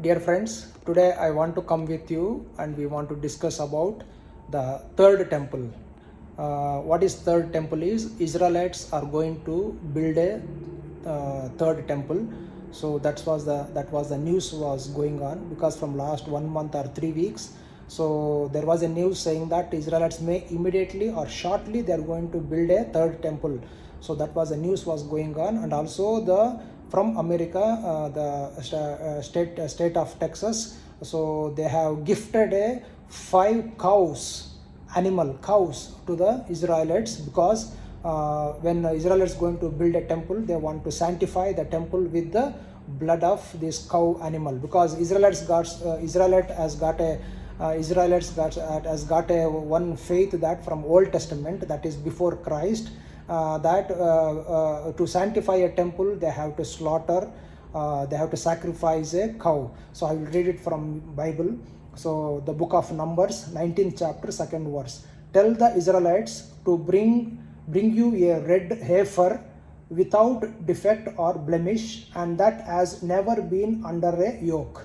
Dear friends, today I want to come with you and we want to discuss about the third temple. What is third temple is Israelites are going to build a third temple. So that was the news was going on because from last 1 month or 3 weeks. So there was a news saying that Israelites may immediately or shortly they are going to build a third temple. So that was the news was going on, and also the from America, the state of Texas. So they have gifted a 5 animal cows to the Israelites because when Israelites going to build a temple, they want to sanctify the temple with the blood of this cow animal, because Israelites has got a one faith that from Old Testament, that is before Christ, that to sanctify a temple they have to slaughter, they have to sacrifice a cow. So I will read it from Bible. So the book of Numbers, 19th chapter, 2nd verse. Tell the Israelites to bring you a red heifer without defect or blemish, and that has never been under a yoke.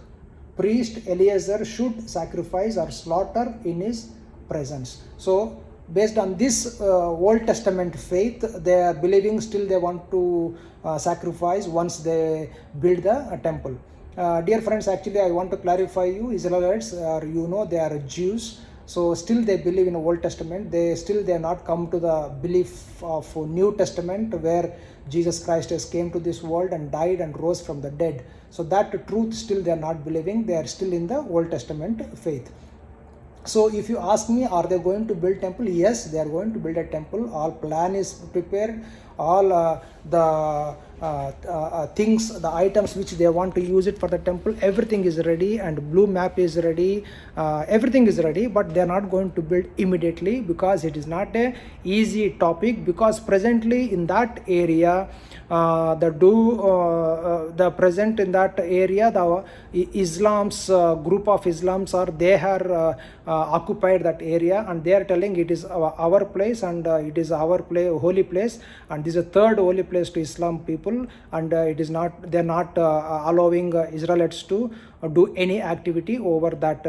Priest Eleazar should sacrifice or slaughter in his presence. So based on this Old Testament faith, they are believing still they want to sacrifice once they build the temple. Dear friends, actually I want to clarify you, Israelites are, they are Jews. So still they believe in the Old Testament. They are not come to the belief of New Testament, where Jesus Christ has came to this world and died and rose from the dead. So that truth still they are not believing. They are still in the Old Testament faith. So if you ask me, are they going to build temple? Yes, they are going to build a temple. All plan is prepared. All the things, the items which they want to use it for the temple, everything is ready, and blue map is ready. Everything is ready, but they are not going to build immediately because it is not a easy topic. Because presently in that area, the present in that area, the Islam's group of Islams are they are occupied that area, and they are telling it is our place, and it is our holy place, and this is a third holy place to Islam people, and it is not, they are not allowing Israelites to do any activity over that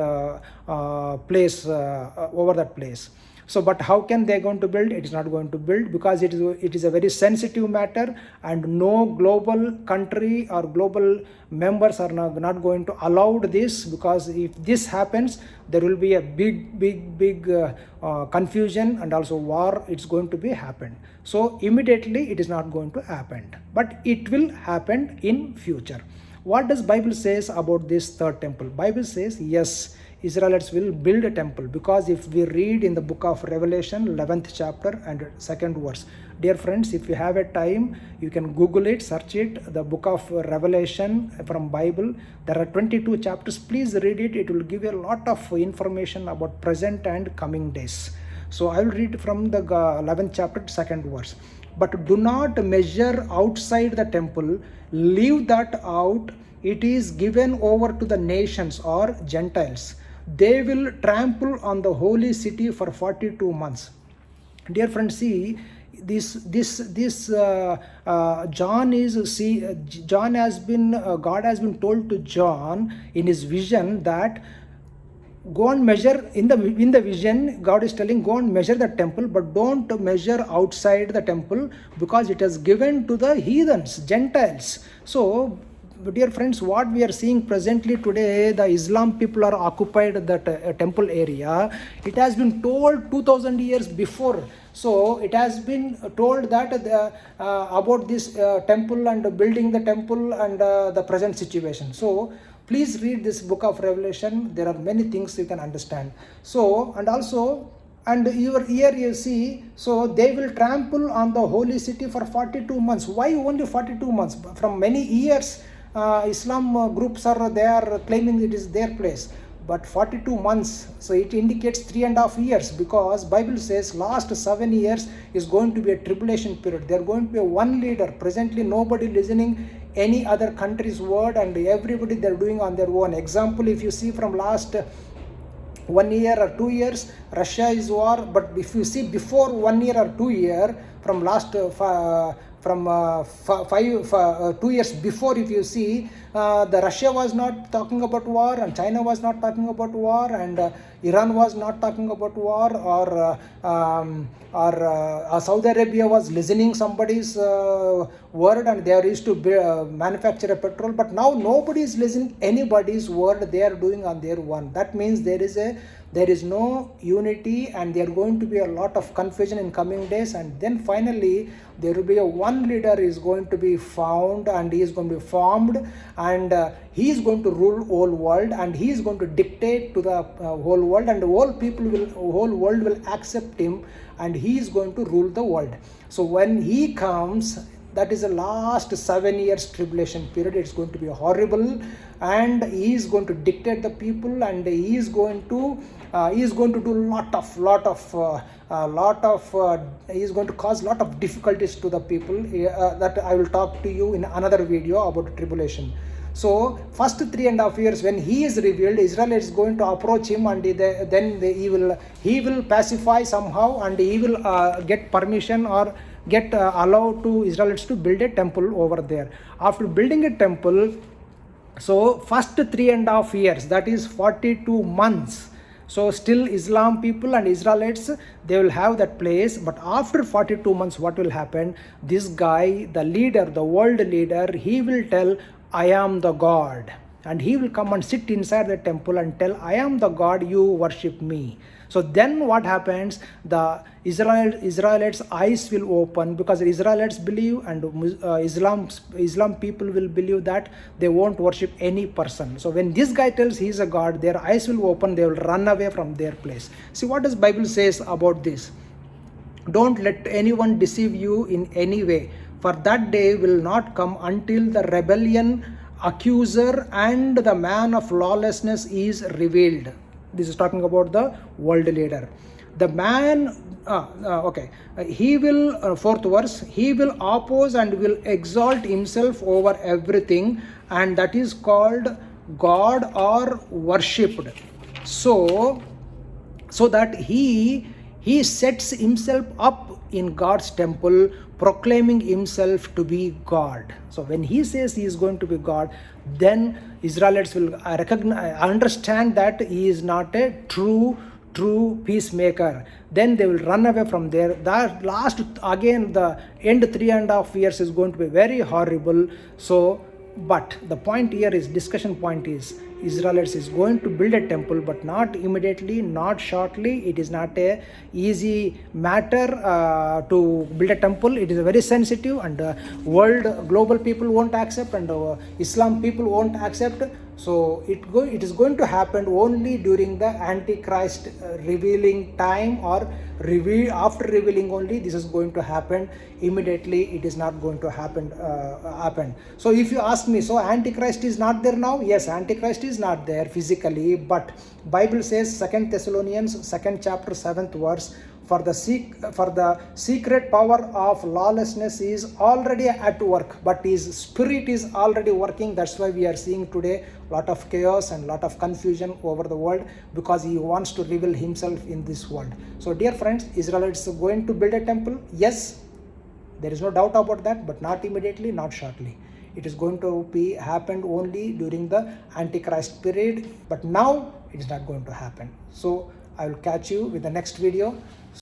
place. So but how can they going to build? It is not going to build because it is a very sensitive matter, and no global country or global members are not going to allow this, because if this happens, there will be a big confusion, and also war. It's going to be happened. So immediately it is not going to happen, but it will happen in future. What does Bible says about this third temple? Bible says yes, Israelites will build a temple, because if we read in the book of Revelation 11th chapter and 2nd verse, dear friends, if you have a time, you can Google it, search it, the book of Revelation from Bible. There are 22 chapters. Please read it. It will give you a lot of information about present and coming days. So I will read from the 11th chapter 2nd verse. But do not measure outside the temple, leave that out. It is given over to the nations or Gentiles. They will trample on the holy city for 42 months. Dear friends, see, John has been God has been told to John in his vision that go and measure. In the vision, God is telling, go and measure the temple, but don't measure outside the temple, because it is given to the heathens, Gentiles. So dear friends, what we are seeing presently today, the Islam people are occupied that temple area. It has been told 2000 years before. So it has been told that about this temple and building the temple and the present situation. So please read this book of Revelation. There are many things you can understand. So, and also, and here you see, so they will trample on the holy city for 42 months. Why only 42 months? From many years, Islam groups they are claiming it is their place. But 42 months, so it indicates 3.5 years, because Bible says last 7 years is going to be a tribulation period. They are going to be one leader. Presently, nobody listening any other country's word, and everybody they're doing on their own. Example, if you see from last 1 year or 2 years, Russia is war. But if you see before 1 year or 2 year, from last 2 years before, if you see, The Russia was not talking about war, and China was not talking about war, and Iran was not talking about war, or Saudi Arabia was listening somebody's word, and they used to manufacture a petrol. But now nobody is listening anybody's word. They are doing on their own. That means there is no unity, and there are going to be a lot of confusion in coming days. And then finally there will be a one leader is going to be found, and he is going to be formed, and he is going to rule whole world, and he is going to dictate to the whole world, and the whole world will accept him, and he is going to rule the world. So when he comes, that is the last 7 years tribulation period. It's going to be horrible, and he is going to dictate the people, and he is going to do he is going to cause lot of difficulties to the people. That I will talk to you in another video about tribulation. So first 3.5 years, when he is revealed, Israel is going to approach him, and he will pacify somehow, and he will get permission or get allowed to Israelites to build a temple over there. After building a temple, so first 3.5 years, that is 42 months. So still Islam people and Israelites, they will have that place. But after 42 months, what will happen? This guy, the leader, the world leader, he will tell, I am the God. And he will come and sit inside the temple and tell, I am the God, you worship me. So then what happens? The Israelites' eyes will open, because the Israelites believe, and Islam people will believe that they won't worship any person. So when this guy tells he is a God, their eyes will open, they will run away from their place. See what does Bible says about this? Don't let anyone deceive you in any way, for that day will not come until the rebellion, accuser, and the man of lawlessness is revealed. This is talking about the world leader. The man, he will, fourth verse, he will oppose and will exalt himself over everything, and that is called God or worshipped. So that he sets himself up in God's temple, proclaiming himself to be God. So when he says he is going to be God, then Israelites will understand that he is not a true peacemaker. Then they will run away from there. That last, again, the end 3.5 years is going to be very horrible. So, but the point here is, discussion point is, Israelites is going to build a temple, but not immediately, not shortly. It is not a easy matter to build a temple. It is very sensitive, and global people won't accept, and Islam people won't accept. So it is going to happen only during the Antichrist revealing time, or after revealing only this is going to happen. Immediately it is not going to happen. So if you ask me, so Antichrist is not there now? Yes, Antichrist is not there physically, but Bible says 2 Thessalonians 2nd chapter 7th verse, for the secret power of lawlessness is already at work, but his spirit is already working. That's why we are seeing today a lot of chaos and lot of confusion over the world, because he wants to reveal himself in this world. So dear friends, Israelites are going to build a temple. Yes, there is no doubt about that, but not immediately, not shortly. It is going to be happened only during the Antichrist period, but now it is not going to happen. So I will catch you with the next video.